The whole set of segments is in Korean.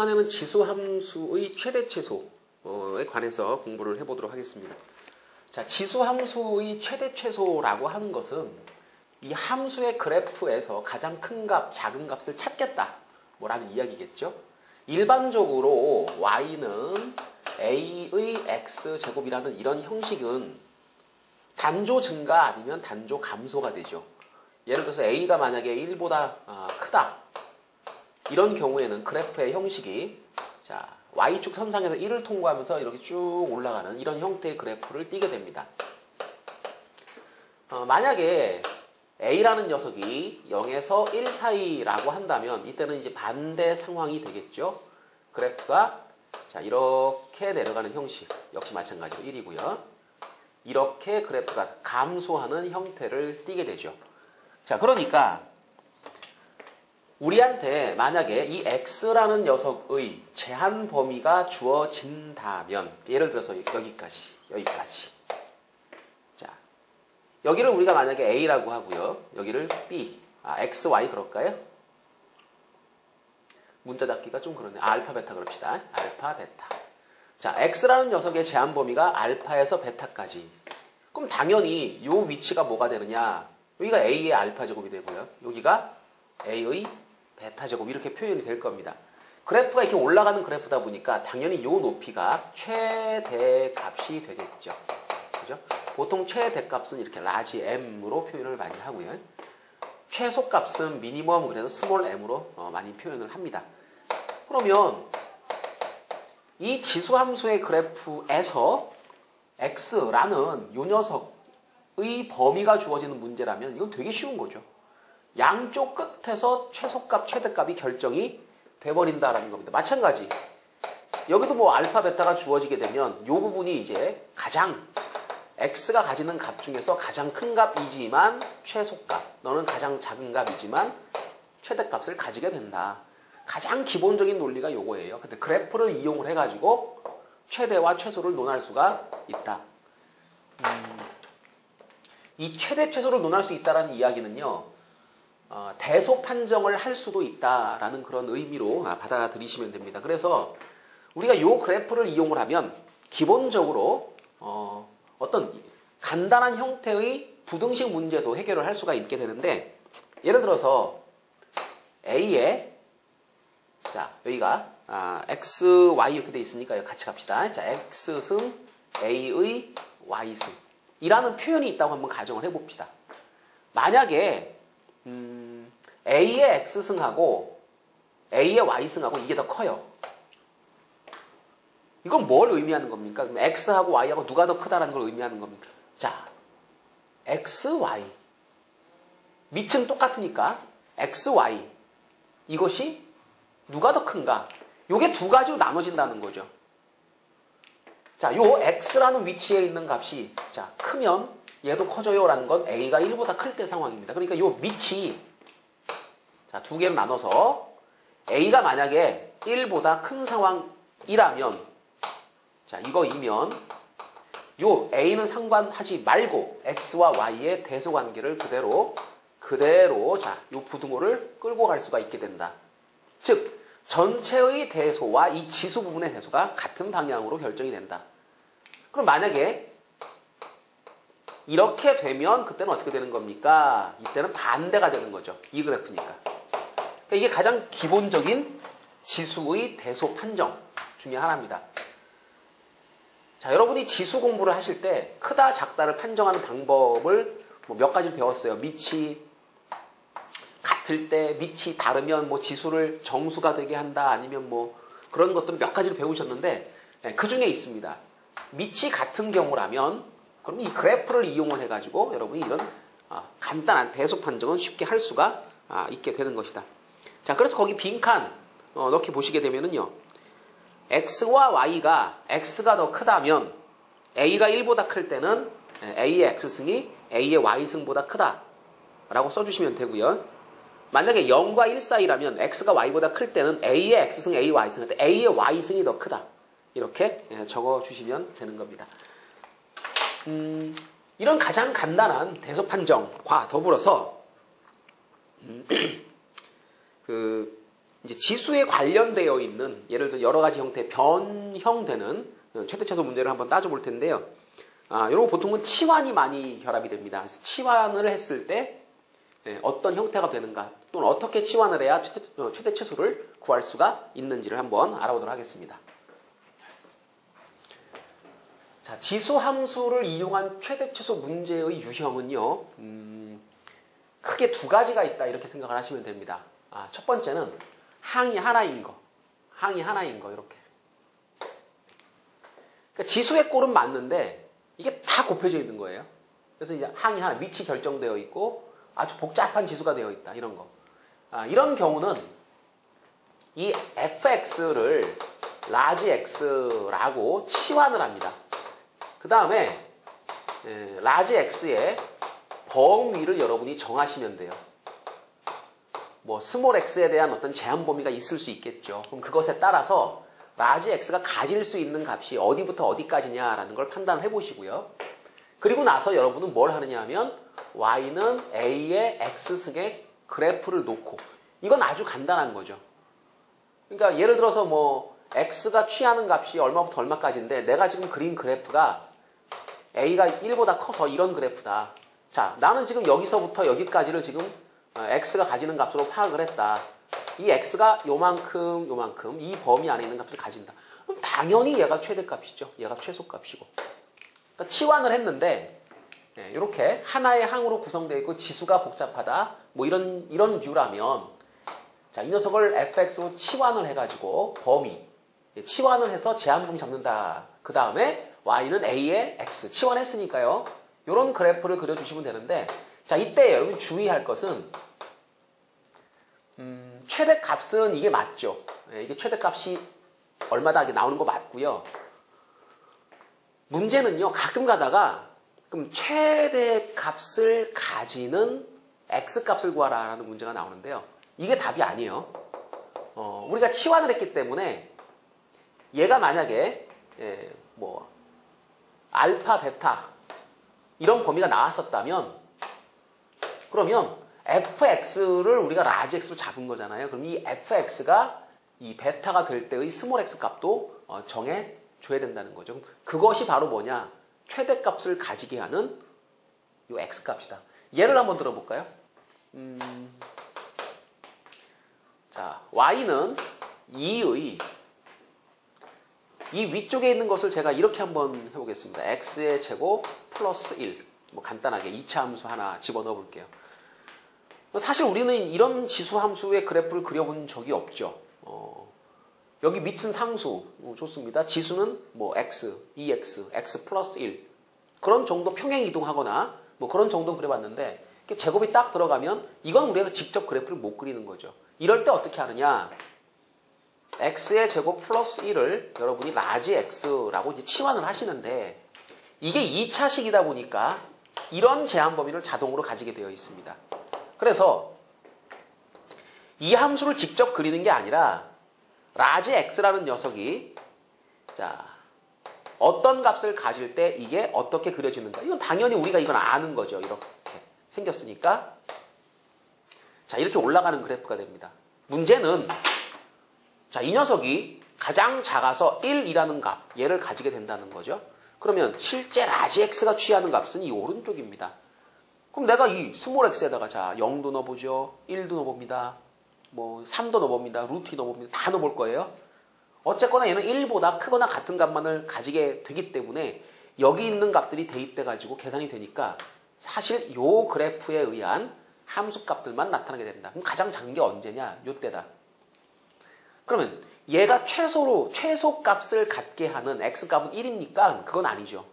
시간에는 지수함수의 최대 최소에 관해서 공부를 해보도록 하겠습니다. 자, 지수함수의 최대 최소라고 하는 것은 이 함수의 그래프에서 가장 큰 값, 작은 값을 찾겠다 뭐라는 이야기겠죠. 일반적으로 y는 a의 x제곱이라는 이런 형식은 단조 증가 아니면 단조 감소가 되죠. 예를 들어서 a가 만약에 1보다 크다. 이런 경우에는 그래프의 형식이 자 y축 선상에서 1을 통과하면서 이렇게 쭉 올라가는 이런 형태의 그래프를 띠게 됩니다. 만약에 a라는 녀석이 0에서 1 사이라고 한다면 이때는 이제 반대 상황이 되겠죠. 그래프가 자 이렇게 내려가는 형식 역시 마찬가지로 1이고요. 이렇게 그래프가 감소하는 형태를 띠게 되죠. 자 그러니까 우리한테 만약에 이 x라는 녀석의 제한 범위가 주어진다면 예를 들어서 여기까지 자 여기를 우리가 만약에 a라고 하고요. 여기를 b x, y 그럴까요? 문자 잡기가 좀 그러네. 알파, 베타 그럽시다. 알파, 베타. 자, x라는 녀석의 제한 범위가 알파에서 베타까지. 그럼 당연히 이 위치가 뭐가 되느냐? 여기가 a의 알파 제곱이 되고요. 여기가 a의 베타 제곱 이렇게 표현이 될 겁니다. 그래프가 이렇게 올라가는 그래프다 보니까 당연히 이 높이가 최대값이 되겠죠. 그죠? 보통 최대값은 이렇게 라지 m으로 표현을 많이 하고요. 최소값은 미니멈 그래서 스몰 m으로 많이 표현을 합니다. 그러면 이 지수함수의 그래프에서 x라는 이 녀석의 범위가 주어지는 문제라면 이건 되게 쉬운 거죠. 양쪽 끝에서 최소값, 최대값이 결정이 돼버린다라는 겁니다. 마찬가지. 여기도 뭐 알파, 베타가 주어지게 되면 이 부분이 이제 가장 x가 가지는 값 중에서 가장 큰 값이지만 최소값, 너는 가장 작은 값이지만 최대값을 가지게 된다. 가장 기본적인 논리가 요거예요. 근데 그래프를 이용을 해가지고 최대와 최소를 논할 수가 있다. 이 최대 최소를 논할 수 있다라는 이야기는요. 대소 판정을 할 수도 있다라는 그런 의미로 받아들이시면 됩니다. 그래서 우리가 요 그래프를 이용을 하면 기본적으로 어떤 간단한 형태의 부등식 문제도 해결을 할 수가 있게 되는데 예를 들어서 A에 자 여기가 X, Y 이렇게 돼 있으니까 같이 갑시다. 자 X승 A의 Y승 이라는 표현이 있다고 한번 가정을 해봅시다. 만약에 A의 X승하고 A의 Y승하고 이게 더 커요. 이건 뭘 의미하는 겁니까? 그럼 X하고 Y하고 누가 더 크다라는 걸 의미하는 겁니까? 자, X, Y. 밑은 똑같으니까 X, Y. 이것이 누가 더 큰가? 요게 두 가지로 나눠진다는 거죠. 자, 요 X라는 위치에 있는 값이 자 크면 얘도 커져요라는 건 A가 1보다 클 때 상황입니다. 그러니까 요 밑이 자, 두 개로 나눠서 A가 만약에 1보다 큰 상황이라면 자, 이거이면 요 A는 상관하지 말고 X와 Y의 대소관계를 그대로 자, 요 부등호를 끌고 갈 수가 있게 된다. 즉, 전체의 대소와 이 지수 부분의 대소가 같은 방향으로 결정이 된다. 그럼 만약에 이렇게 되면 그때는 어떻게 되는 겁니까? 이때는 반대가 되는 거죠. 이 그래프니까. 그러니까 이게 가장 기본적인 지수의 대소 판정 중에 하나입니다. 자, 여러분이 지수 공부를 하실 때 크다, 작다를 판정하는 방법을 뭐 몇 가지를 배웠어요. 밑이 같을 때, 밑이 다르면 뭐 지수를 정수가 되게 한다, 아니면 뭐 그런 것들을 몇 가지를 배우셨는데 그 중에 있습니다. 밑이 같은 경우라면 그럼 이 그래프를 이용을 해가지고 여러분이 이런 간단한 대소 판정은 쉽게 할 수가 있게 되는 것이다. 자, 그래서 거기 빈칸 넣기 보시게 되면은요. X와 Y가 X가 더 크다면 A가 1보다 클 때는 A의 X승이 A의 Y승보다 크다 라고 써주시면 되고요. 만약에 0과 1 사이라면 X가 Y보다 클 때는 A의 X승, A의 Y승 할 때 A의 Y승이 더 크다. 이렇게 적어주시면 되는 겁니다. 이런 가장 간단한 대소 판정과 더불어서 이제 지수에 관련되어 있는 예를 들어 여러 가지 형태의 변형되는 최대차수 문제를 한번 따져볼 텐데요. 이런 거 보통은 치환이 많이 결합이 됩니다. 그래서 치환을 했을 때 어떤 형태가 되는가 또는 어떻게 치환을 해야 최대차수를 구할 수가 있는지를 한번 알아보도록 하겠습니다. 자, 지수 함수를 이용한 최대최소 문제의 유형은요, 크게 두 가지가 있다 이렇게 생각을 하시면 됩니다. 첫 번째는 항이 하나인 거, 이렇게. 그러니까 지수의 꼴은 맞는데 이게 다 곱해져 있는 거예요. 그래서 이제 항이 하나, 위치 결정되어 있고 아주 복잡한 지수가 되어 있다 이런 거. 이런 경우는 이 fx를 large x라고 치환을 합니다. 그 다음에 large x의 범위를 여러분이 정하시면 돼요. 뭐 small x에 대한 어떤 제한 범위가 있을 수 있겠죠. 그럼 그것에 따라서 large x가 가질 수 있는 값이 어디부터 어디까지냐라는 걸 판단을 해보시고요. 그리고 나서 여러분은 뭘 하느냐 하면 y는 a의 x승의 그래프를 놓고 이건 아주 간단한 거죠. 그러니까 예를 들어서 뭐 x가 취하는 값이 얼마부터 얼마까지인데 내가 지금 그린 그래프가 a가 1보다 커서 이런 그래프다. 자, 나는 지금 여기서부터 여기까지를 지금 x가 가지는 값으로 파악을 했다. 이 x가 요만큼 이 범위 안에 있는 값을 가진다. 그럼 당연히 얘가 최대값이죠. 얘가 최소값이고. 그러니까 치환을 했는데 이렇게 하나의 항으로 구성되어 있고 지수가 복잡하다. 뭐 이런 뷰라면 자, 이 녀석을 fx로 치환을 해가지고 범위 치환을 해서 제한범위 잡는다. 그 다음에 y는 a의 x 치환했으니까요. 이런 그래프를 그려주시면 되는데 자, 이때 여러분 주의할 것은 최대값은 이게 맞죠. 이게 최대값이 얼마다 이게 나오는 거 맞고요. 문제는요. 가끔 가다가 그럼 최대값을 가지는 x값을 구하라는 문제가 나오는데요. 이게 답이 아니에요. 우리가 치환을 했기 때문에 얘가 만약에 뭐 알파, 베타 이런 범위가 나왔었다면 그러면 fx를 우리가 large x로 잡은 거잖아요. 그럼 이 fx가 이 베타가 될 때의 small x 값도 정해줘야 된다는 거죠. 그것이 바로 뭐냐? 최대값을 가지게 하는 이 x 값이다. 예를 한번 들어볼까요? 자, y는 2의 이 위쪽에 있는 것을 제가 이렇게 한번 해보겠습니다. x의 제곱 플러스 1. 뭐 간단하게 2차 함수 하나 집어넣어 볼게요. 사실 우리는 이런 지수 함수의 그래프를 그려본 적이 없죠. 여기 밑은 상수 좋습니다. 지수는 뭐 x, 2x, x 플러스 1 그런 정도 평행 이동하거나 뭐 그런 정도 그려봤는데 제곱이 딱 들어가면 이건 우리가 직접 그래프를 못 그리는 거죠. 이럴 때 어떻게 하느냐? x의 제곱 플러스 1을 여러분이 large x라고 이제 치환을 하시는데 이게 2차식이다 보니까 이런 제한 범위를 자동으로 가지게 되어 있습니다. 그래서 이 함수를 직접 그리는 게 아니라 large x라는 녀석이 자 어떤 값을 가질 때 이게 어떻게 그려지는가 이건 당연히 우리가 이건 아는 거죠. 이렇게 생겼으니까 자 이렇게 올라가는 그래프가 됩니다. 문제는 자, 이 녀석이 가장 작아서 1이라는 값, 얘를 가지게 된다는 거죠. 그러면 실제 large x가 취하는 값은 이 오른쪽입니다. 그럼 내가 이 small x에다가 자 0도 넣어보죠. 1도 넣어봅니다. 뭐 3도 넣어봅니다. 루트 2 넣어봅니다. 다 넣어볼 거예요. 어쨌거나 얘는 1보다 크거나 같은 값만을 가지게 되기 때문에 여기 있는 값들이 대입돼가지고 계산이 되니까 사실 요 그래프에 의한 함수값들만 나타나게 된다. 그럼 가장 작은 게 언제냐? 요때다. 그러면 얘가 최소값을 갖게 하는 x값은 1입니까? 그건 아니죠.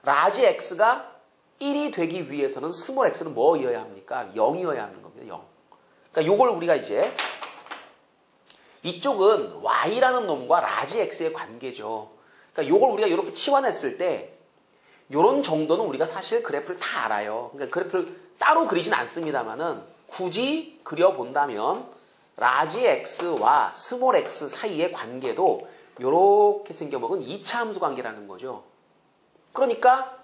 large x가 1이 되기 위해서는 small x는 뭐여야 합니까? 0이어야 하는 겁니다. 0. 그러니까 요걸 우리가 이제 이쪽은 y라는 놈과 large x의 관계죠. 그러니까 요걸 우리가 이렇게 치환했을 때 요런 정도는 우리가 사실 그래프를 다 알아요. 그러니까 그래프를 따로 그리진 않습니다만은 굳이 그려본다면 large x와 small x 사이의 관계도 이렇게 생겨먹은 2차 함수 관계라는 거죠. 그러니까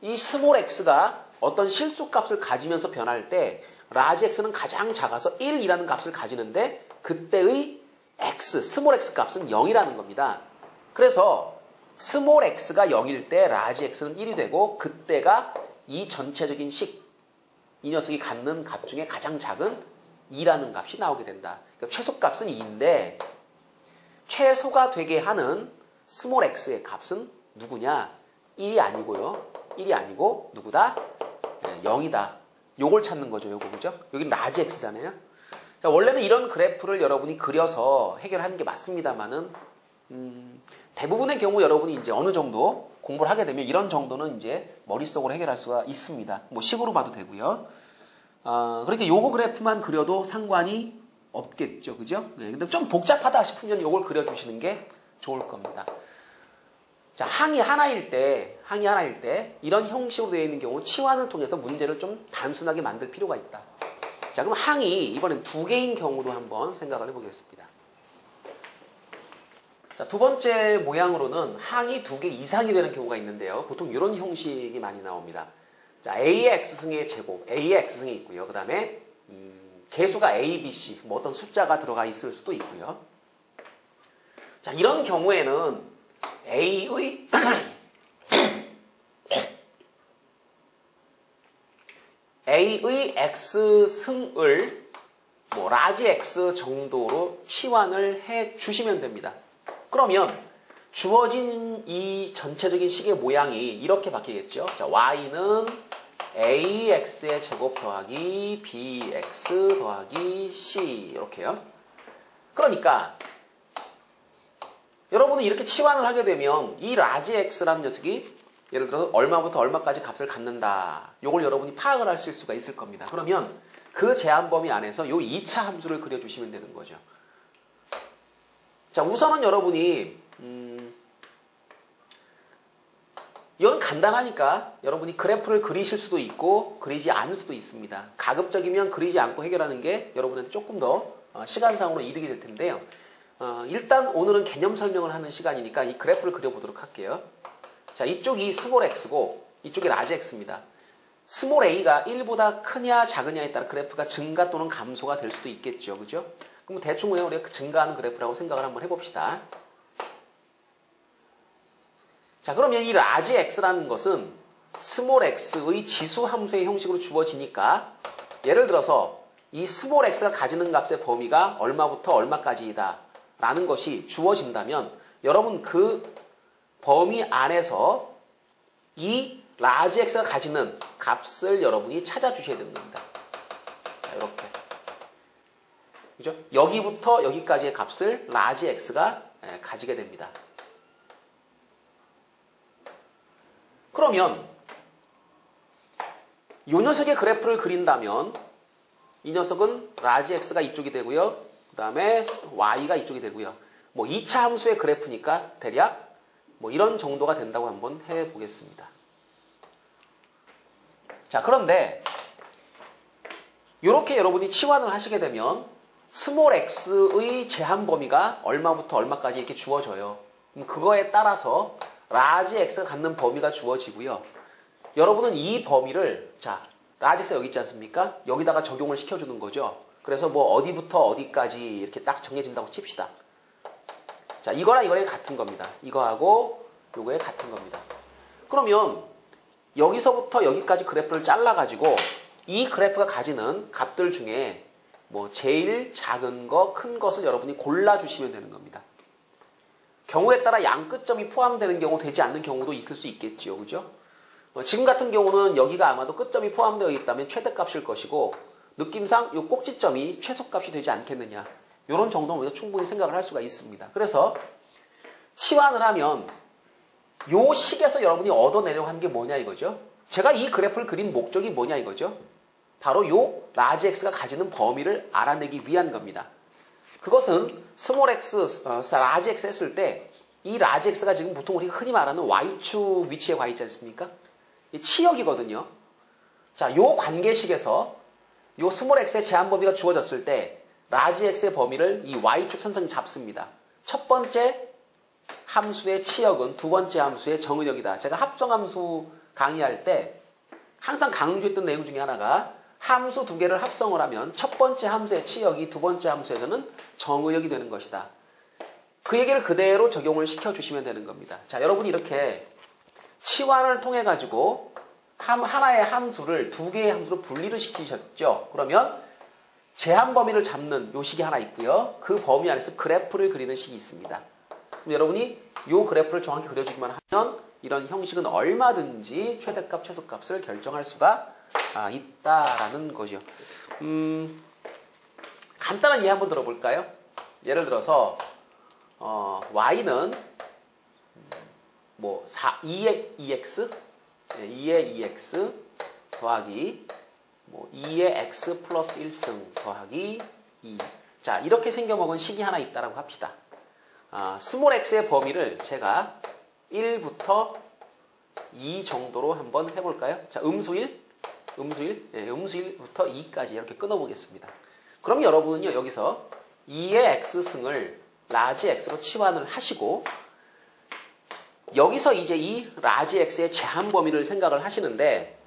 이 small x가 어떤 실수값을 가지면서 변할 때 large x는 가장 작아서 1이라는 값을 가지는데 그때의 x, 스몰 x 값은 0이라는 겁니다. 그래서 스몰 x가 0일 때 라지 x는 1이 되고 그때가 이 전체적인 식, 이 녀석이 갖는 값 중에 가장 작은 2라는 값이 나오게 된다. 그러니까 최소값은 2인데 최소가 되게 하는 스몰 x의 값은 누구냐? 1이 아니고요. 1이 아니고 누구다? 0이다. 요걸 찾는 거죠. 요거 그죠? 여기는 라지 x잖아요. 자, 원래는 이런 그래프를 여러분이 그려서 해결하는 게 맞습니다만은 대부분의 경우 여러분이 이제 어느 정도 공부를 하게 되면 이런 정도는 이제 머릿속으로 해결할 수가 있습니다. 뭐 식으로 봐도 되고요. 그러니까 요거 그래프만 그려도 상관이 없겠죠. 그죠? 네, 근데 좀 복잡하다 싶으면 요걸 그려주시는 게 좋을 겁니다. 자, 항이 하나일 때 이런 형식으로 되어 있는 경우 치환을 통해서 문제를 좀 단순하게 만들 필요가 있다. 자, 그럼 항이 이번엔 2개인 경우도 한번 생각을 해보겠습니다. 자, 두 번째 모양으로는 항이 2개 이상이 되는 경우가 있는데요. 보통 이런 형식이 많이 나옵니다. 자, A의 X승의 제곱, A의 X승이 있고요. 그 다음에 개수가 A, B, C, 뭐 어떤 숫자가 들어가 있을 수도 있고요. 자, 이런 경우에는 A의 X승을 뭐 라지 X 정도로 치환을 해 주시면 됩니다. 그러면 주어진 이 전체적인 식의 모양이 이렇게 바뀌겠죠. 자, Y는 AX의 제곱 더하기 BX 더하기 C 이렇게요. 그러니까 여러분은 이렇게 치환을 하게 되면 이 라지 X라는 녀석이 예를 들어서 얼마부터 얼마까지 값을 갖는다. 요걸 여러분이 파악을 하실 수가 있을 겁니다. 그러면 그 제한 범위 안에서 요 2차 함수를 그려주시면 되는 거죠. 자, 우선은 여러분이 이건 간단하니까 여러분이 그래프를 그리실 수도 있고 그리지 않을 수도 있습니다. 가급적이면 그리지 않고 해결하는 게 여러분한테 조금 더 시간상으로 이득이 될 텐데요. 일단 오늘은 개념 설명을 하는 시간이니까 이 그래프를 그려보도록 할게요. 자, 이쪽이 스몰 x고 이쪽이 라지 x입니다. 스몰 a가 1보다 크냐 작으냐에 따라 그래프가 증가 또는 감소가 될 수도 있겠죠. 그죠? 그럼 대충 그냥 우리가 증가하는 그래프라고 생각을 한번 해봅시다. 자, 그러면 이 라지 x라는 것은 스몰 x의 지수 함수의 형식으로 주어지니까 예를 들어서 이 스몰 x가 가지는 값의 범위가 얼마부터 얼마까지이다 라는 것이 주어진다면 여러분 그 범위 안에서 이 라지 x가 가지는 값을 여러분이 찾아주셔야 되는 겁니다. 자, 이렇게. 그죠? 여기부터 여기까지의 값을 라지 x가 가지게 됩니다. 그러면 이 녀석의 그래프를 그린다면 이 녀석은 라지 x가 이쪽이 되고요. 그 다음에 y가 이쪽이 되고요. 뭐 2차 함수의 그래프니까 대략 뭐 이런 정도가 된다고 한번 해보겠습니다. 자, 그런데 이렇게 여러분이 치환을 하시게 되면 스몰 x의 제한 범위가 얼마부터 얼마까지 이렇게 주어져요. 그럼 그거에 따라서 라지 x가 갖는 범위가 주어지고요. 여러분은 이 범위를 자, 라지 x가 여기 있지 않습니까? 여기다가 적용을 시켜주는 거죠. 그래서 뭐 어디부터 어디까지 이렇게 딱 정해진다고 칩시다. 자, 이거랑 이거랑 같은 겁니다. 이거하고 요거에 같은 겁니다. 그러면 여기서부터 여기까지 그래프를 잘라가지고 이 그래프가 가지는 값들 중에 뭐 제일 작은 거, 큰 것을 여러분이 골라주시면 되는 겁니다. 경우에 따라 양 끝점이 포함되는 경우, 되지 않는 경우도 있을 수 있겠지요. 그죠? 지금 같은 경우는 여기가 아마도 끝점이 포함되어 있다면 최대값일 것이고 느낌상 이 꼭지점이 최소값이 되지 않겠느냐. 이런 정도는 우리가 충분히 생각을 할 수가 있습니다. 그래서 치환을 하면 요 식에서 여러분이 얻어내려고 하는 게 뭐냐 이거죠. 제가 이 그래프를 그린 목적이 뭐냐 이거죠. 바로 요 라지 x가 가지는 범위를 알아내기 위한 겁니다. 그것은 스몰 x, 라지 x 했을 때 이 라지 x가 지금 보통 우리가 흔히 말하는 y축 위치에 가 있지 않습니까? 이 치역이거든요. 자, 요 관계식에서 요 스몰 x의 제한 범위가 주어졌을 때 라지 x의 범위를 이 y축 선상이 잡습니다. 첫 번째 함수의 치역은 두 번째 함수의 정은역이다. 제가 합성함수 강의할 때 항상 강조했던 내용 중에 하나가 함수 두 개를 합성을 하면 첫 번째 함수의 치역이 두 번째 함수에서는 정의역이 되는 것이다. 그 얘기를 그대로 적용을 시켜주시면 되는 겁니다. 자, 여러분이 이렇게 치환을 통해 가지고 하나의 함수를 두 개의 함수로 분리를 시키셨죠. 그러면 제한 범위를 잡는 요 식이 하나 있고요. 그 범위 안에서 그래프를 그리는 식이 있습니다. 그럼 여러분이 요 그래프를 정확히 그려주기만 하면 이런 형식은 얼마든지 최대값, 최소값을 결정할 수가 있다라는 거죠. 간단한 이해 한번 들어볼까요? 예를 들어서 y는 뭐 2의 2x, 2의 2x 더하기 뭐 2의 x 플러스 1승 더하기 2. 자, 이렇게 생겨먹은 식이 하나 있다라고 합시다. 스몰 x의 범위를 제가 1부터 2 정도로 한번 해볼까요? 자, 음수 1, 음수 1부터 2까지 이렇게 끊어보겠습니다. 그럼 여러분은요, 여기서 2의 x승을 라지 x로 치환을 하시고, 여기서 이제 이 라지 x의 제한 범위를 생각을 하시는데,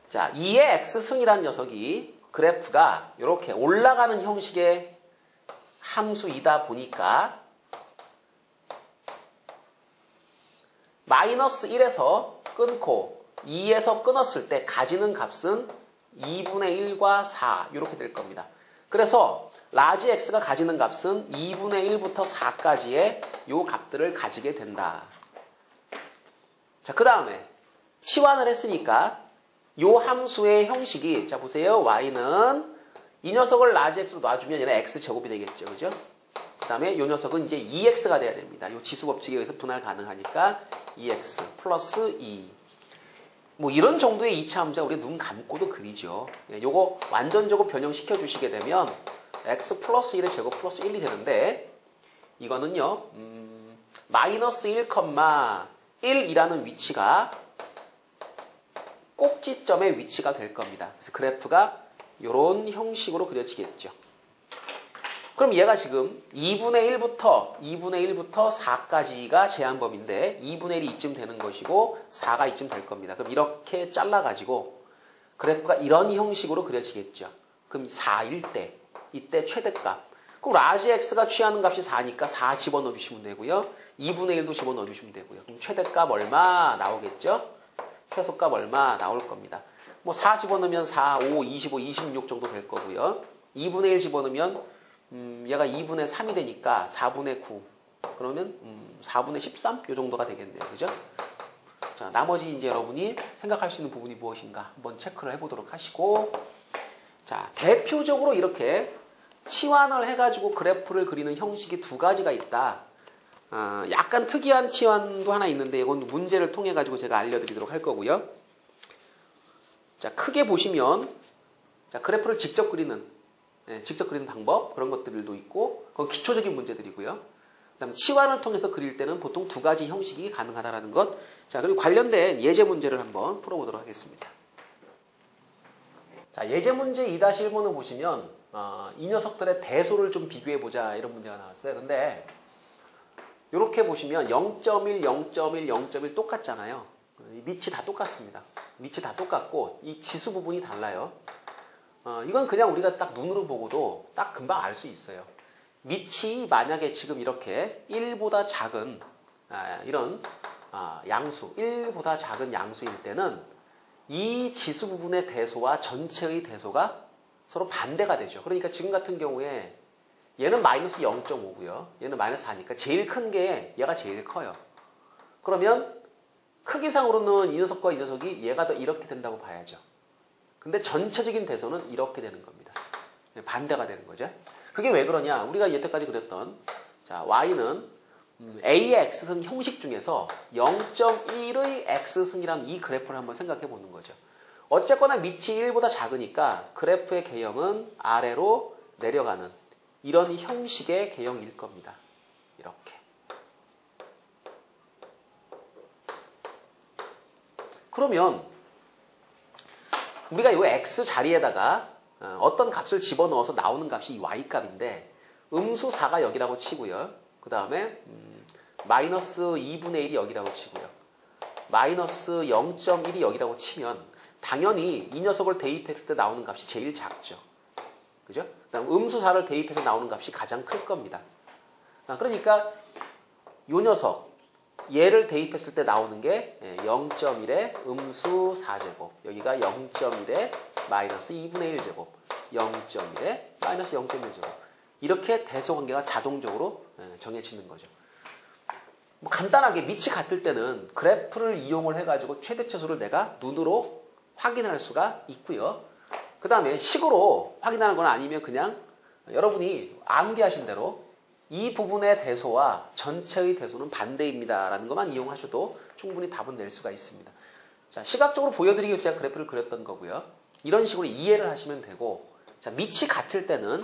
자, 2의 x승이라는 녀석이 그래프가 이렇게 올라가는 형식의 함수이다 보니까 마이너스 1에서 끊고 2에서 끊었을 때 가지는 값은 2분의 1과 4 이렇게 될 겁니다. 그래서 라지 x가 가지는 값은 2분의 1부터 4까지의 요 값들을 가지게 된다. 자, 그 다음에 치환을 했으니까 요 함수의 형식이, 자 보세요. y는 이 녀석을 라지 x로 놔주면 얘는 x제곱이 되겠죠. 그죠? 그 다음에 요 녀석은 이제 2x가 돼야 됩니다. 요 지수 법칙에 의해서 분할 가능하니까 2x 플러스 2. 뭐 이런 정도의 2차 함수가 우리 눈 감고도 그리죠. 요거 완전적으로 변형시켜 주시게 되면 x 플러스 1의 제곱 플러스 1이 되는데, 이거는요, 마이너스 1,1이라는 위치가 꼭지점의 위치가 될 겁니다. 그래서 그래프가 이런 형식으로 그려지겠죠. 그럼 얘가 지금 2분의 1부터 4까지가 제한범위인데 2분의 1이 이쯤 되는 것이고 4가 이쯤 될 겁니다. 그럼 이렇게 잘라가지고 그래프가 이런 형식으로 그려지겠죠. 그럼 4일 때, 이때 최대값. 그럼 라지 x가 취하는 값이 4니까 4 집어넣어 주시면 되고요. 2분의 1도 집어넣어 주시면 되고요. 그럼 최대값 얼마 나오겠죠? 최소값 얼마 나올 겁니다. 뭐 4 집어넣으면 4, 5, 25, 26 정도 될 거고요. 2분의 1 집어넣으면 얘가 2분의 3이 되니까 4분의 9. 그러면 4분의 13? 요 정도가 되겠네요. 그죠? 자, 나머지 이제 여러분이 생각할 수 있는 부분이 무엇인가 한번 체크를 해보도록 하시고, 자, 대표적으로 이렇게 치환을 해가지고 그래프를 그리는 형식이 두 가지가 있다. 약간 특이한 치환도 하나 있는데 이건 문제를 통해 가지고 제가 알려드리도록 할 거고요. 자, 크게 보시면, 자, 그래프를 직접 그리는 방법, 그런 것들도 있고, 그건 기초적인 문제들이고요. 그다음 치환을 통해서 그릴 때는 보통 두 가지 형식이 가능하다라는 것. 자, 그리고 관련된 예제 문제를 한번 풀어보도록 하겠습니다. 자, 예제 문제 2-1번을 보시면 이 녀석들의 대소를 좀 비교해보자 이런 문제가 나왔어요. 근데 이렇게 보시면 0.1, 0.1, 0.1 똑같잖아요. 밑이 다 똑같습니다. 밑이 다 똑같고 이 지수 부분이 달라요. 이건 그냥 우리가 딱 눈으로 보고도 딱 금방 알 수 있어요. 밑이 만약에 지금 이렇게 1보다 작은 이런 양수, 1보다 작은 양수일 때는 이 지수 부분의 대소와 전체의 대소가 서로 반대가 되죠. 그러니까 지금 같은 경우에 얘는 마이너스 0.5고요. 얘는 마이너스 4니까 제일 큰 게 얘가 제일 커요. 그러면 크기상으로는 이 녀석과 이 녀석이 얘가 더 이렇게 된다고 봐야죠. 근데 전체적인 대소는 이렇게 되는 겁니다. 반대가 되는 거죠. 그게 왜 그러냐? 우리가 여태까지 그랬던, 자, y는 a의 x승 형식 중에서 0.1의 x승이라는 이 그래프를 한번 생각해 보는 거죠. 어쨌거나 밑이 1보다 작으니까 그래프의 개형은 아래로 내려가는 이런 형식의 개형일 겁니다. 이렇게. 그러면 우리가 이 x 자리에다가 어떤 값을 집어넣어서 나오는 값이 이 y값인데 음수 4가 여기라고 치고요. 그 다음에 마이너스 2분의 1이 여기라고 치고요. 마이너스 0.1이 여기라고 치면 당연히 이 녀석을 대입했을 때 나오는 값이 제일 작죠. 그죠? 그다음 음수 4를 대입해서 나오는 값이 가장 클 겁니다. 그러니까 요 녀석 얘를 대입했을 때 나오는 게 0.1의 음수 4제곱, 여기가 0.1의 마이너스 2분의 1제곱, 0.1의 마이너스 0.1제곱, 이렇게 대소관계가 자동적으로 정해지는 거죠. 뭐 간단하게 밑이 같을 때는 그래프를 이용을 해가지고 최대치수를 내가 눈으로 확인할 수가 있고요. 그 다음에 식으로 확인하는 건 아니면 그냥 여러분이 암기하신 대로 이 부분의 대소와 전체의 대소는 반대입니다 라는 것만 이용하셔도 충분히 답은 낼 수가 있습니다. 자, 시각적으로 보여드리기 위해서 제가 그래프를 그렸던 거고요. 이런 식으로 이해를 하시면 되고, 자, 밑이 같을 때는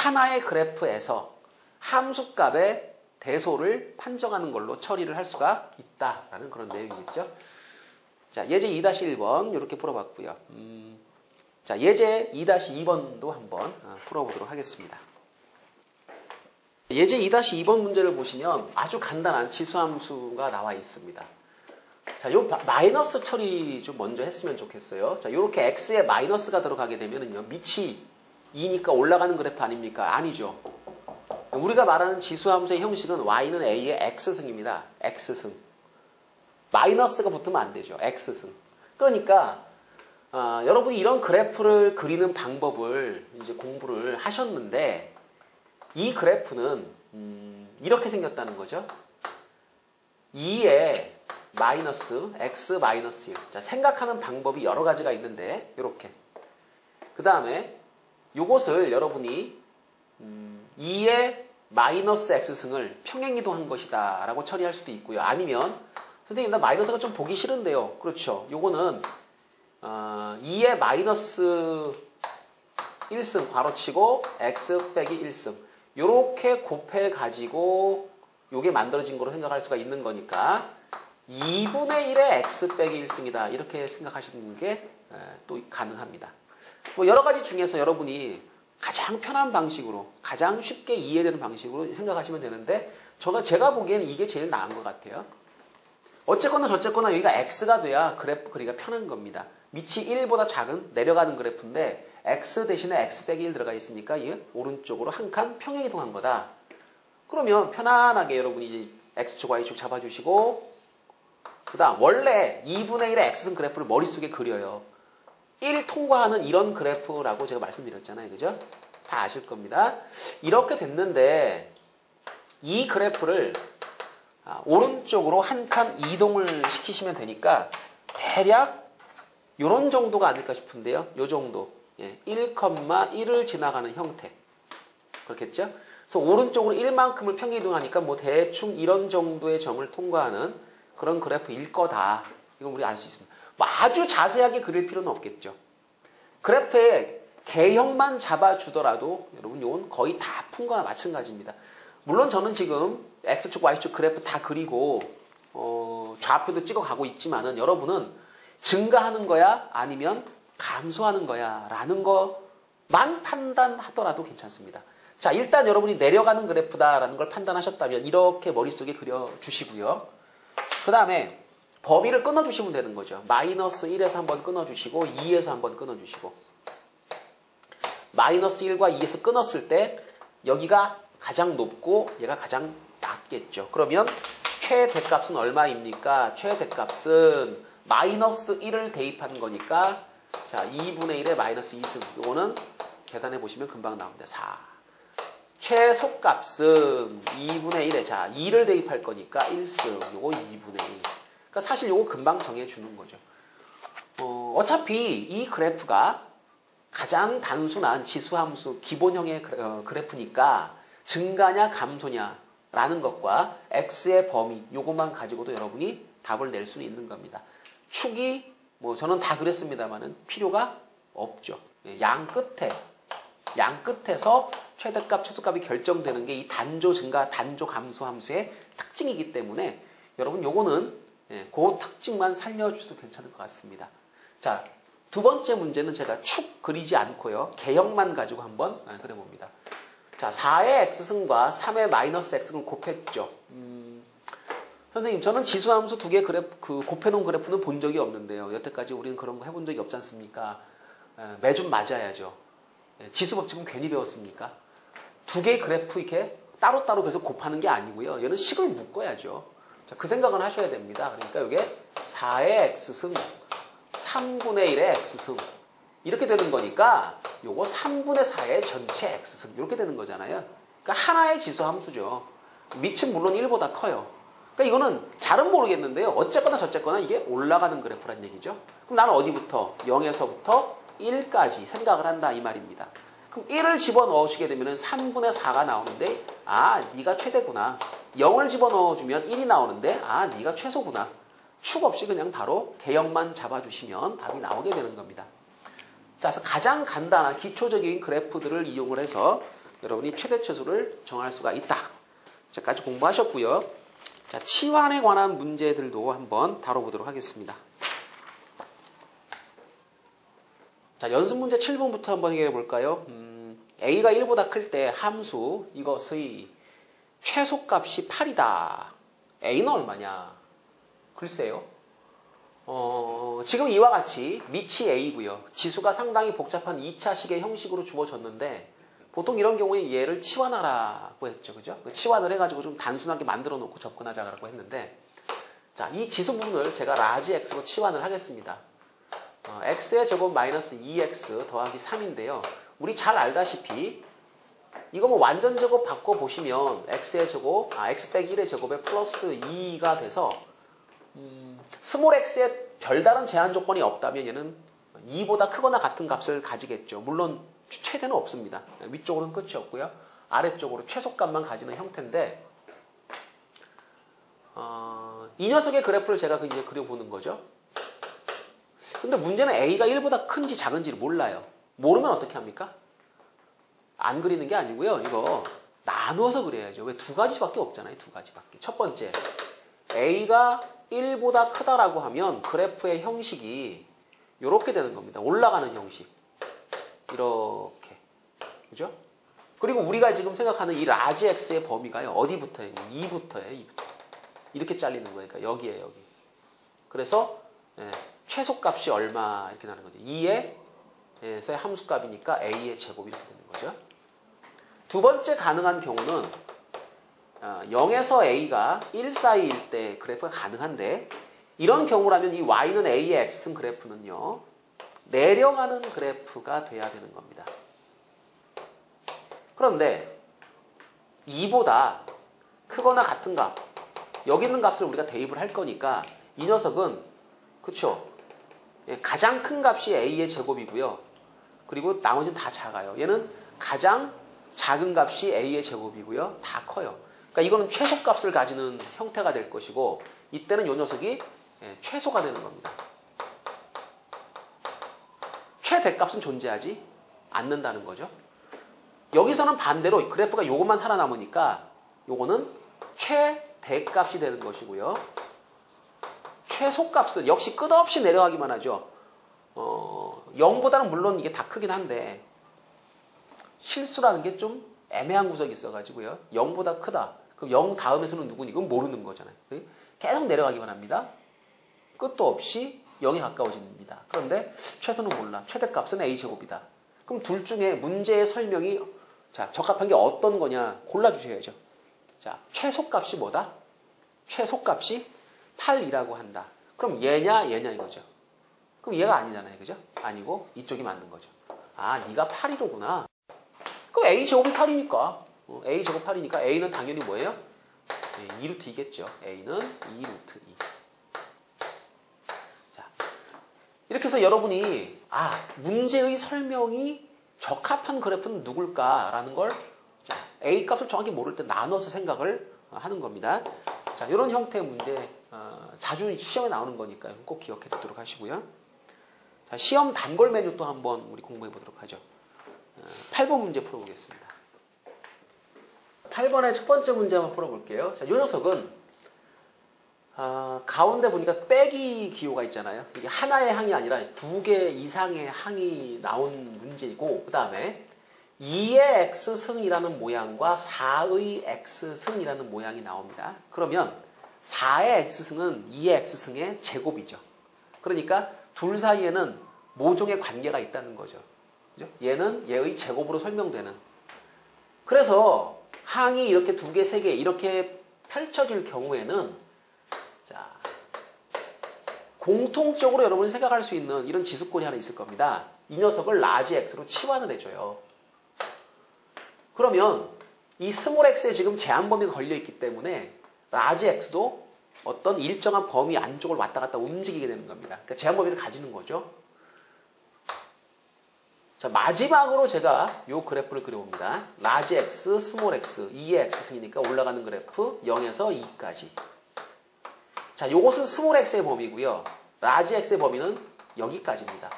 하나의 그래프에서 함수값의 대소를 판정하는 걸로 처리를 할 수가 있다라는 그런 내용이겠죠. 자, 예제 2-1번 이렇게 풀어봤고요. 자, 예제 2-2번도 한번 풀어보도록 하겠습니다. 예제 2-2번 문제를 보시면 아주 간단한 지수함수가 나와 있습니다. 자, 요 마이너스 처리 좀 먼저 했으면 좋겠어요. 자, 요렇게 x에 마이너스가 들어가게 되면은요, 밑이 2니까 올라가는 그래프 아닙니까? 아니죠. 우리가 말하는 지수함수의 형식은 y는 a의 x승입니다. x승. 마이너스가 붙으면 안 되죠. x승. 그러니까 여러분이 이런 그래프를 그리는 방법을 이제 공부를 하셨는데, 이 그래프는 이렇게 생겼다는 거죠. 2에 마이너스 x 마이너스 1. 자, 생각하는 방법이 여러 가지가 있는데 이렇게. 그 다음에 요것을 여러분이 2의 마이너스 x승을 평행이동한 것이다 라고 처리할 수도 있고요. 아니면 선생님 나 마이너스가 좀 보기 싫은데요. 그렇죠. 요거는 2의 마이너스 1승 괄호치고 x 빼기 1승 요렇게 곱해가지고 요게 만들어진 거로 생각할 수가 있는 거니까 2분의 1의 x 빼기 1승이다 이렇게 생각하시는 게 또 가능합니다. 뭐 여러 가지 중에서 여러분이 가장 편한 방식으로 가장 쉽게 이해되는 방식으로 생각하시면 되는데 제가 보기에는 이게 제일 나은 것 같아요. 어쨌거나 저쨌거나 여기가 x가 돼야 그래프 그리기가 편한 겁니다. 밑이 1보다 작은 내려가는 그래프인데 x 대신에 x 빼기 1 들어가 있으니까 이 오른쪽으로 한 칸 평행이동한 거다. 그러면 편안하게 여러분이 이제 x축 y축 잡아주시고 그 다음 원래 2분의 1의 x승 그래프를 머릿속에 그려요. 1 통과하는 이런 그래프라고 제가 말씀드렸잖아요. 그죠? 다 아실 겁니다. 이렇게 됐는데 이 그래프를 오른쪽으로 한 칸 이동을 시키시면 되니까 대략 이런 정도가 아닐까 싶은데요. 이 정도. 1,1을 지나가는 형태. 그렇겠죠? 그래서 오른쪽으로 1만큼을 평행이동하니까 뭐 대충 이런 정도의 점을 통과하는 그런 그래프일 거다. 이건 우리 알 수 있습니다. 뭐 아주 자세하게 그릴 필요는 없겠죠. 그래프의 개형만 잡아주더라도 여러분 이건 거의 다 푼 거나 마찬가지입니다. 물론 저는 지금 X축, Y축 그래프 다 그리고 좌표도 찍어가고 있지만은 여러분은 증가하는 거야 아니면 감소하는 거야 라는 것만 판단하더라도 괜찮습니다. 자, 일단 여러분이 내려가는 그래프다라는 걸 판단하셨다면 이렇게 머릿속에 그려주시고요. 그 다음에 범위를 끊어주시면 되는 거죠. 마이너스 1에서 한번 끊어주시고 2에서 한번 끊어주시고 마이너스 1과 2에서 끊었을 때 여기가 가장 높고 얘가 가장 낮겠죠. 그러면 최대값은 얼마입니까? 최대값은 마이너스 1을 대입한 거니까 자 2분의 1의 마이너스 2승 이거는 계산해 보시면 금방 나옵니다. 4. 최소값은 2분의 1에 자 2를 대입할 거니까 1승 이거 2분의 1. 그러니까 사실 이거 금방 정해주는 거죠. 어차피 이 그래프가 가장 단순한 지수함수 기본형의 그래프니까 증가냐 감소냐 라는 것과 x의 범위 요것만 가지고도 여러분이 답을 낼 수는 있는 겁니다. 축이 뭐 저는 다 그랬습니다만은 필요가 없죠. 양 끝에서 최대값 최소값이 결정되는 게 이 단조 증가 단조 감소 함수의 특징이기 때문에 여러분 요거는 그 특징만 살려주셔도 괜찮을 것 같습니다. 자, 두 번째 문제는 제가 축 그리지 않고요. 개형만 가지고 한번 그려봅니다. 자, 4의 x승과 3의 마이너스 x승을 곱했죠. 선생님, 저는 지수함수 두 개 곱해놓은 그래프는 본 적이 없는데요. 여태까지 우리는 그런 거 해본 적이 없지 않습니까? 매좀 맞아야죠. 지수 법칙은 괜히 배웠습니까? 두 개의 그래프 이렇게 따로따로 계속 곱하는 게 아니고요. 얘는 식을 묶어야죠. 자, 그 생각은 하셔야 됩니다. 그러니까 이게 4의 x승, 3분의 1의 x승 이렇게 되는 거니까 요거 3분의 4의 전체 x승 이렇게 되는 거잖아요. 그러니까 하나의 지수 함수죠. 밑은 물론 1보다 커요. 그러니까 이거는 잘은 모르겠는데요. 어쨌거나 저쨌거나 이게 올라가는 그래프란 얘기죠. 그럼 나는 어디부터? 0에서부터 1까지 생각을 한다 이 말입니다. 그럼 1을 집어넣으시게 되면 3분의 4가 나오는데 아, 네가 최대구나. 0을 집어넣어주면 1이 나오는데 아, 네가 최소구나. 축 없이 그냥 바로 개형만 잡아주시면 답이 나오게 되는 겁니다. 자, 그래서 가장 간단한 기초적인 그래프들을 이용을 해서 여러분이 최대 최소를 정할 수가 있다. 여기까지 공부하셨고요. 자, 치환에 관한 문제들도 한번 다뤄보도록 하겠습니다. 자, 연습 문제 7번부터 한번 해결해 볼까요? A가 1보다 클 때 함수 이것의 최소값이 8이다. A는 얼마냐? 글쎄요. 지금 이와 같이 밑이 A고요. 지수가 상당히 복잡한 2차식의 형식으로 주어졌는데 보통 이런 경우에 얘를 치환하라고 했죠. 그죠? 치환을 해가지고 좀 단순하게 만들어 놓고 접근하자고 했는데 자, 이 지수 부분을 제가 라지 x로 치환을 하겠습니다. x의 제곱 마이너스 2x 더하기 3인데요. 우리 잘 알다시피 이거 뭐 완전 제곱 바꿔보시면 x의 제곱, x 빼기 1의 제곱에 플러스 2가 돼서 스몰 x에 별다른 제한 조건이 없다면 얘는 2보다 크거나 같은 값을 가지겠죠. 물론 최대는 없습니다. 위쪽으로는 끝이 없고요. 아래쪽으로 최소값만 가지는 형태인데 이 녀석의 그래프를 제가 이제 그려보는 거죠. 근데 문제는 A가 1보다 큰지 작은지를 몰라요. 모르면 어떻게 합니까? 안 그리는 게 아니고요. 이거 나누어서 그려야죠. 왜 두 가지밖에 없잖아요. 두 가지밖에. 첫 번째, A가 1보다 크다라고 하면 그래프의 형식이 이렇게 되는 겁니다. 올라가는 형식. 이렇게. 그죠? 그리고 우리가 지금 생각하는 이 라지 X의 범위가요. 어디부터예요? 2부터예요. 2부터. 이렇게 잘리는 거니까 여기에 여기. 그래서 최소값이 얼마 이렇게 나는 거죠. 2에서의 함수값이니까 A의 제곱이 이렇게 되는 거죠. 두 번째 가능한 경우는 0에서 A가 1 사이일 때 그래프가 가능한데 이런 경우라면 이 Y는 A의 X승 그래프는요. 내려가는 그래프가 돼야 되는 겁니다. 그런데 2보다 크거나 같은 값 여기 있는 값을 우리가 대입을 할 거니까 이 녀석은 그쵸? 가장 큰 값이 A의 제곱이고요. 그리고 나머지는 다 작아요. 얘는 가장 작은 값이 A의 제곱이고요. 다 커요. 그러니까 이거는 최소값을 가지는 형태가 될 것이고 이때는 이 녀석이 최소가 되는 겁니다. 최대값은 존재하지 않는다는 거죠. 여기서는 반대로 그래프가 요것만 살아남으니까 요거는 최대값이 되는 것이고요. 최소값은 역시 끝없이 내려가기만 하죠. 0보다는 물론 이게 다 크긴 한데 실수라는 게 좀 애매한 구석이 있어가지고요. 0보다 크다. 그럼 0 다음에서는 누구니? 이건 모르는 거잖아요. 계속 내려가기만 합니다. 끝도 없이 0에 가까워집니다. 그런데 최소는 몰라. 최대값은 A제곱이다. 그럼 둘 중에 문제의 설명이 자 적합한 게 어떤 거냐 골라주셔야죠. 자, 최소값이 뭐다? 최소값이 8이라고 한다. 그럼 얘냐 이거죠. 그럼 얘가 아니잖아요. 그죠? 아니고 이쪽이 맞는 거죠. 아, 네가 8이로구나. 그럼 A제곱이 8이니까 A제곱 8이니까 A는 당연히 뭐예요? 2루트 2겠죠. A는 2루트 2. 자, 이렇게 해서 여러분이 문제의 설명이 적합한 그래프는 누굴까라는 걸 A 값을 정확히 모를 때 나눠서 생각을 하는 겁니다. 자, 이런 형태의 문제 자주 시험에 나오는 거니까 꼭 기억해 두도록 하시고요. 자, 시험 단골 메뉴 또 한번 우리 공부해 보도록 하죠. 8번 문제 풀어보겠습니다. 8번의 첫 번째 문제 한번 풀어볼게요. 자, 이 녀석은 가운데 보니까 빼기 기호가 있잖아요. 이게 하나의 항이 아니라 두 개 이상의 항이 나온 문제이고 그 다음에 2의 x승이라는 모양과 4의 x승이라는 모양이 나옵니다. 그러면 4의 x승은 2의 x승의 제곱이죠. 그러니까 둘 사이에는 모종의 관계가 있다는 거죠. 그죠? 얘는 얘의 제곱으로 설명되는. 그래서 항이 이렇게 2개, 3개 이렇게 펼쳐질 경우에는 자, 공통적으로 여러분이 생각할 수 있는 이런 지수꼴이 하나 있을 겁니다. 이 녀석을 라지 x로 치환을 해줘요. 그러면 이 스몰 x에 지금 제한 범위가 걸려있기 때문에 라지 x도 어떤 일정한 범위 안쪽을 왔다 갔다 움직이게 되는 겁니다. 그러니까 제한 범위를 가지는 거죠. 자, 마지막으로 제가 이 그래프를 그려봅니다. 라지 x, 스몰 x, 2의 x승이니까 올라가는 그래프 0에서 2까지. 자, 요것은 스몰 x의 범위고요. 라지 x의 범위는 여기까지입니다.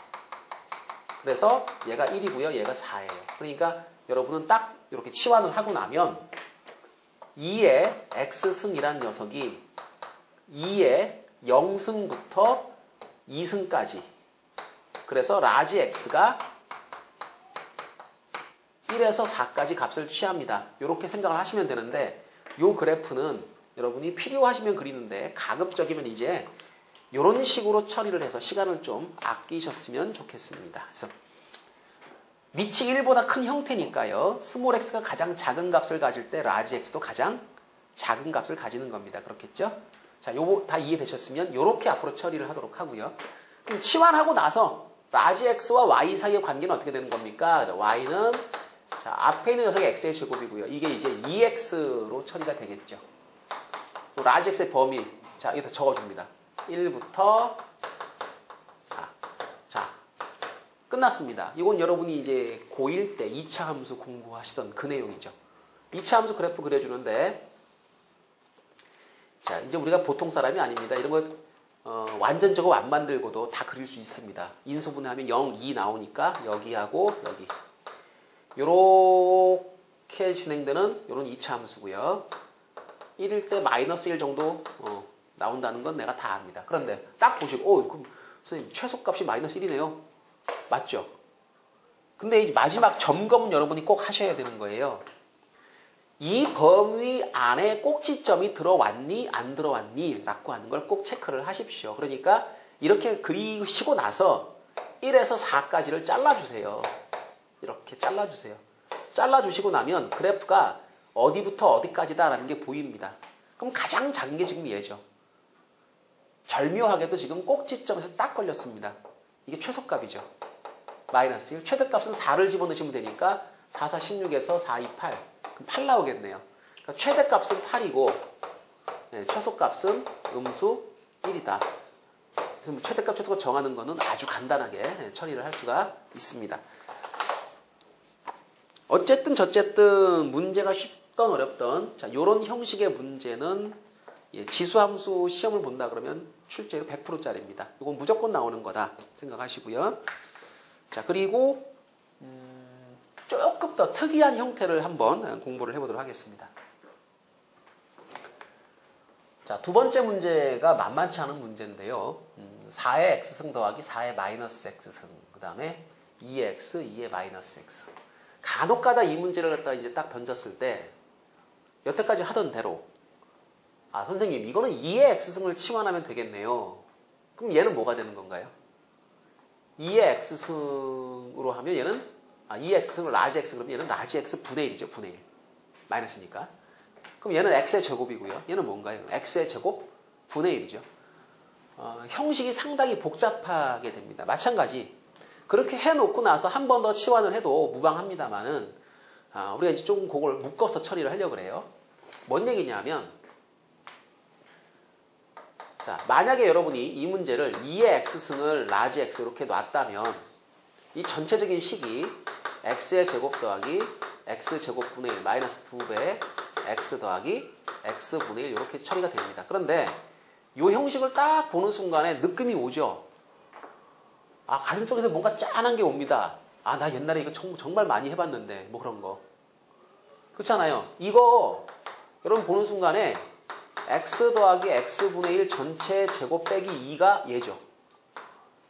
그래서 얘가 1이고요. 얘가 4예요. 그러니까 여러분은 딱 이렇게 치환을 하고 나면 2의 x승이란 녀석이 2의 0승부터 2승까지. 그래서 라지 x가 1에서 4까지 값을 취합니다. 이렇게 생각을 하시면 되는데 이 그래프는 여러분이 필요하시면 그리는데 가급적이면 이제 이런 식으로 처리를 해서 시간을 좀 아끼셨으면 좋겠습니다. 그래서 밑이 1보다 큰 형태니까요. 스몰 x가 가장 작은 값을 가질 때 라지 x도 가장 작은 값을 가지는 겁니다. 그렇겠죠? 자, 요거 다 이해되셨으면 이렇게 앞으로 처리를 하도록 하고요. 그럼 치환하고 나서 라지 x와 y 사이의 관계는 어떻게 되는 겁니까? y는 자, 앞에 있는 녀석이 x의 제곱이고요. 이게 이제 2x로 처리가 되겠죠. 라지 x의 범위, 자, 여기다 적어줍니다. 1부터 4. 자, 끝났습니다. 이건 여러분이 이제 고1 때 2차 함수 공부하시던 그 내용이죠. 2차 함수 그래프 그려주는데, 자, 이제 우리가 보통 사람이 아닙니다. 이런 거 완전적으로 안 만들고도 다 그릴 수 있습니다. 인수분해하면 0, 2 나오니까 여기하고 여기. 요렇게 진행되는 요런 2차 함수고요. 1일 때 마이너스 1 정도 나온다는 건 내가 다 압니다. 그런데 딱 보시고 그럼 선생님 최소값이 마이너스 1이네요. 맞죠? 근데 이제 마지막 점검은 여러분이 꼭 하셔야 되는 거예요. 이 범위 안에 꼭지점이 들어왔니 안 들어왔니 라고 하는 걸 꼭 체크를 하십시오. 그러니까 이렇게 그리시고 나서 1에서 4까지를 잘라주세요. 이렇게 잘라주세요. 잘라주시고 나면 그래프가 어디부터 어디까지다라는 게 보입니다. 그럼 가장 작은 게 지금 얘죠. 절묘하게도 지금 꼭지점에서 딱 걸렸습니다. 이게 최소값이죠. 마이너스 1. 최대값은 4를 집어넣으시면 되니까 4, 4, 16에서 4, 2, 8. 그럼 8 나오겠네요. 그러니까 최대값은 8이고 최소값은 음수 1이다. 그래서 뭐 최대값, 최소값 정하는 거는 아주 간단하게 처리를 할 수가 있습니다. 어쨌든 저쨌든 문제가 쉽던 어렵던 자 요런 형식의 문제는 지수함수 시험을 본다 그러면 출제율 100%짜리입니다. 이건 무조건 나오는 거다 생각하시고요. 자 그리고 조금 더 특이한 형태를 한번 공부를 해보도록 하겠습니다. 자, 두 번째 문제가 만만치 않은 문제인데요. 4의 x승 더하기 4의 마이너스 x승 그 다음에 2의 x, 2의 마이너스 x 간혹가다 이 문제를 갖다 이제 딱 던졌을 때 여태까지 하던 대로 아 선생님 이거는 2의 x승을 치환하면 되겠네요. 그럼 얘는 뭐가 되는 건가요? 2의 x승으로 하면 얘는 2의 x승을 라지 x 그러면 얘는 라지 x 분의 1이죠. 분의 1 마이너스니까 그럼 얘는 x의 제곱이고요. 얘는 뭔가요? x의 제곱 분의 1이죠. 형식이 상당히 복잡하게 됩니다. 마찬가지 그렇게 해놓고 나서 한 번 더 치환을 해도 무방합니다만은 우리가 이제 조금 그걸 묶어서 처리를 하려고 그래요. 뭔 얘기냐면 자 만약에 여러분이 이 문제를 2의 x승을 라지 x 이렇게 놨다면 이 전체적인 식이 x의 제곱 더하기 x제곱 분의 1 마이너스 2배 x 더하기 x분의 1 이렇게 처리가 됩니다. 그런데 이 형식을 딱 보는 순간에 느낌이 오죠. 가슴속에서 뭔가 짠한 게 옵니다. 나 옛날에 이거 정말 많이 해봤는데 뭐 그런 거 그렇잖아요. 이거 여러분 보는 순간에 x 더하기 x분의 1 전체 제곱 빼기 2가 얘죠.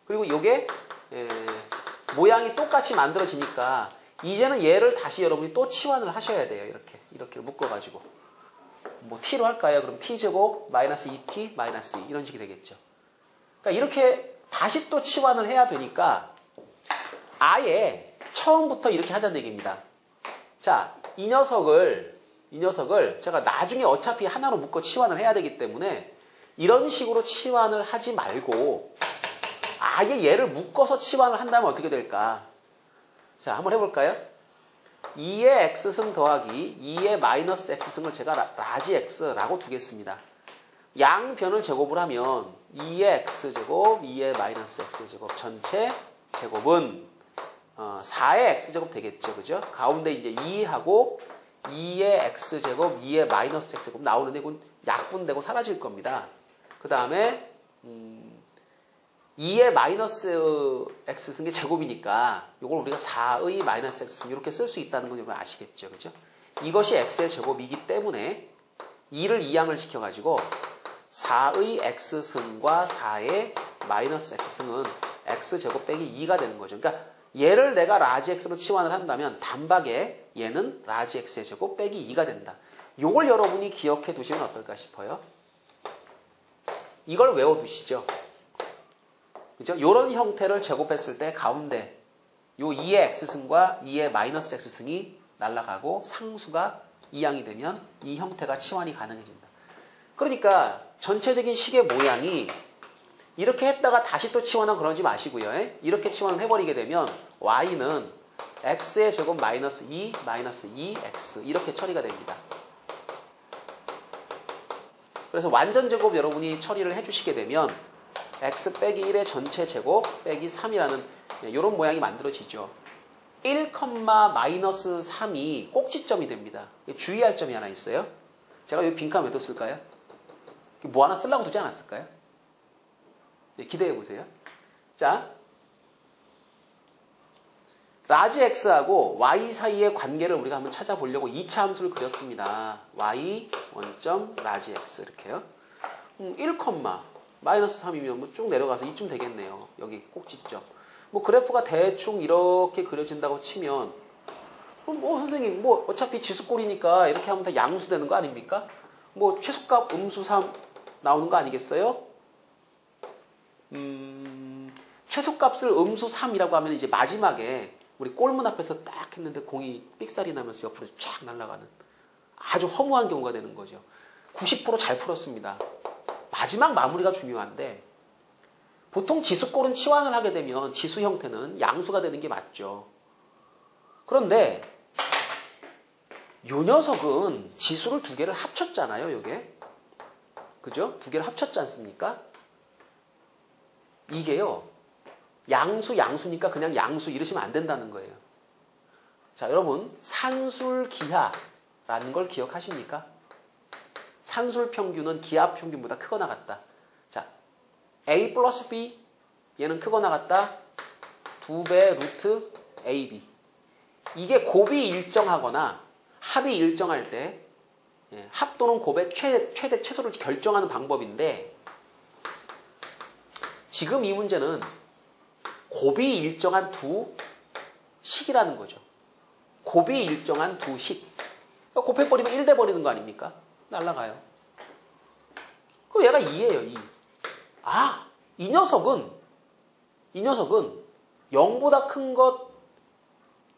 그리고 이게 모양이 똑같이 만들어지니까 이제는 얘를 다시 여러분이 또 치환을 하셔야 돼요. 이렇게 묶어가지고 뭐 t로 할까요? 그럼 t제곱 마이너스 2t 마이너스 2 이런 식이 되겠죠. 그러니까 이렇게 다시 또 치환을 해야 되니까 아예 처음부터 이렇게 하자는 얘기입니다. 자, 이 녀석을 제가 나중에 어차피 하나로 묶어 치환을 해야 되기 때문에 이런 식으로 치환을 하지 말고 아예 얘를 묶어서 치환을 한다면 어떻게 될까? 자, 한번 해볼까요? 2의 x승 더하기 2의 마이너스 x승을 제가 라지 x라고 두겠습니다. 양변을 제곱을 하면 2의 x제곱, 2의 마이너스 x제곱 전체 제곱은 4의 x제곱 되겠죠. 그죠? 가운데 이제 2하고 2의 x제곱, 2의 마이너스 x제곱 나오는데 이건 약분되고 사라질 겁니다. 그 다음에 2의 마이너스 x승의 제곱이니까 이걸 우리가 4의 마이너스 x승 이렇게 쓸 수 있다는 건 여러분 아시겠죠? 그죠? 이것이 x의 제곱이기 때문에 2를 2양을 시켜가지고 4의 x승과 4의 마이너스 x승은 x제곱 빼기 2가 되는 거죠. 그러니까 얘를 내가 라지 x로 치환을 한다면 단박에 얘는 라지 x의 제곱 빼기 2가 된다. 이걸 여러분이 기억해 두시면 어떨까 싶어요. 이걸 외워두시죠. 그죠? 이런 형태를 제곱했을 때 가운데 요 2의 x승과 2의 마이너스 x승이 날아가고 상수가 2양이 되면 이 형태가 치환이 가능해진다. 그러니까 전체적인 식의 모양이 이렇게 했다가 다시 또 치환하고 그러지 마시고요. 이렇게 치환을 해버리게 되면 y는 x의 제곱 마이너스 2, 마이너스 2x 이렇게 처리가 됩니다. 그래서 완전 제곱 여러분이 처리를 해주시게 되면 x 빼기 1의 전체 제곱 빼기 3이라는 이런 모양이 만들어지죠. 1, 마이너스 3이 꼭지점이 됩니다. 주의할 점이 하나 있어요. 제가 여기 빈칸 왜 뒀을까요? 뭐 하나 쓰려고 두지 않았을까요? 기대해 보세요. 자, 라지 x하고 y 사이의 관계를 우리가 한번 찾아보려고 2차 함수를 그렸습니다. y 원점 라지 x 이렇게요. 1, 마이너스 3이면 뭐 쭉 내려가서 이쯤 되겠네요. 여기 꼭지점. 뭐 그래프가 대충 이렇게 그려진다고 치면 뭐 선생님 뭐 어차피 지수꼴이니까 이렇게 하면 다 양수되는 거 아닙니까? 뭐 최소값 음수 3 나오는 거 아니겠어요? 최소값을 음수 3이라고 하면 이제 마지막에 우리 골문 앞에서 딱 했는데 공이 삑살이 나면서 옆으로 쫙 날아가는 아주 허무한 경우가 되는 거죠. 90% 잘 풀었습니다. 마지막 마무리가 중요한데 보통 지수꼴은 치환을 하게 되면 지수 형태는 양수가 되는 게 맞죠. 그런데 요 녀석은 지수를 두 개를 합쳤잖아요. 요게. 그죠? 두 개를 합쳤지 않습니까? 이게요. 양수니까 그냥 양수 이러시면 안 된다는 거예요. 자, 여러분 산술기하라는 걸 기억하십니까? 산술평균은 기하평균보다 크거나 같다. 자, a 플러스 b 얘는 크거나 같다. 2배 루트 ab. 이게 곱이 일정하거나 합이 일정할 때 합 또는 곱의 최대 최소를 결정하는 방법인데 지금 이 문제는 곱이 일정한 두 식이라는 거죠. 곱이 일정한 두 식. 곱해버리면 1 돼버리는 거 아닙니까? 날라가요. 그럼 얘가 2예요, 2. 아, 이 녀석은 0보다 큰 것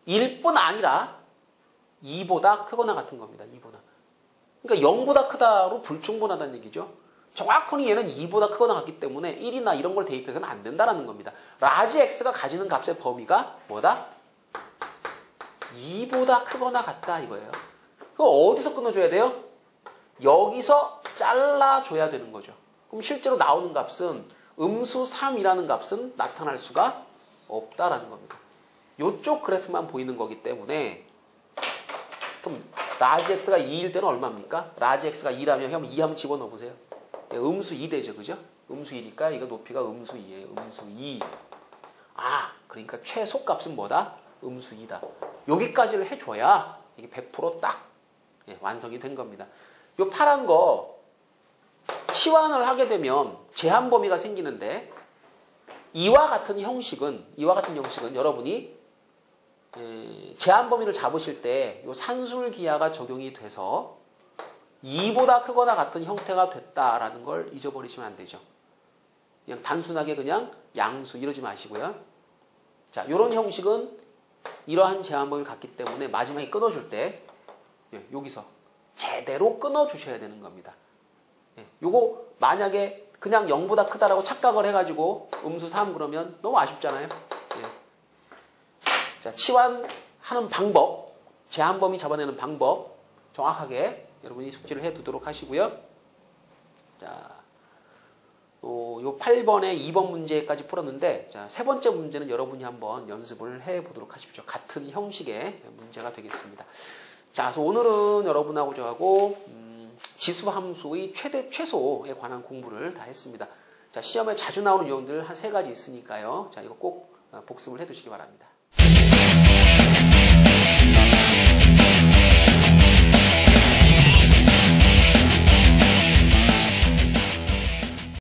1뿐 아니라 2보다 크거나 같은 겁니다. 2보다. 그러니까 0보다 크다로 불충분하다는 얘기죠. 정확히 얘는 2보다 크거나 같기 때문에 1이나 이런 걸 대입해서는 안 된다는 겁니다. 라지 x가 가지는 값의 범위가 뭐다? 2보다 크거나 같다 이거예요. 그거 어디서 끊어줘야 돼요? 여기서 잘라줘야 되는 거죠. 그럼 실제로 나오는 값은 음수 3이라는 값은 나타날 수가 없다라는 겁니다. 이쪽 그래프만 보이는 거기 때문에 그럼 라지 x가 2일 때는 얼마입니까? 라지 x가 2라면 형 2 한번 집어넣어 보세요. 음수 2 되죠. 그죠? 음수 2니까 이거 높이가 음수 2예요. 음수 2. 아, 그러니까 최소값은 뭐다? 음수 2다. 여기까지를 해줘야 이게 100% 완성이 된 겁니다. 요 파란 거 치환을 하게 되면 제한 범위가 생기는데 이와 같은 형식은 여러분이 제한 범위를 잡으실 때 요 산술기하가 적용이 돼서 2보다 크거나 같은 형태가 됐다라는 걸 잊어버리시면 안 되죠. 그냥 단순하게 그냥 양수 이러지 마시고요. 자, 이런 형식은 이러한 제한범위를 갖기 때문에 마지막에 끊어줄 때 여기서 제대로 끊어주셔야 되는 겁니다. 요거 만약에 그냥 0보다 크다라고 착각을 해가지고 음수 3 그러면 너무 아쉽잖아요. 자, 치환하는 방법, 제한범위 잡아내는 방법 정확하게 여러분이 숙지를 해두도록 하시고요. 자, 요 8번에 2번 문제까지 풀었는데 자, 세 번째 문제는 여러분이 한번 연습을 해보도록 하십시오. 같은 형식의 문제가 되겠습니다. 자, 그래서 오늘은 여러분하고 저하고 지수함수의 최대 최소에 관한 공부를 다 했습니다. 자, 시험에 자주 나오는 요원들 한 3가지 있으니까요. 자, 이거 꼭 복습을 해두시기 바랍니다.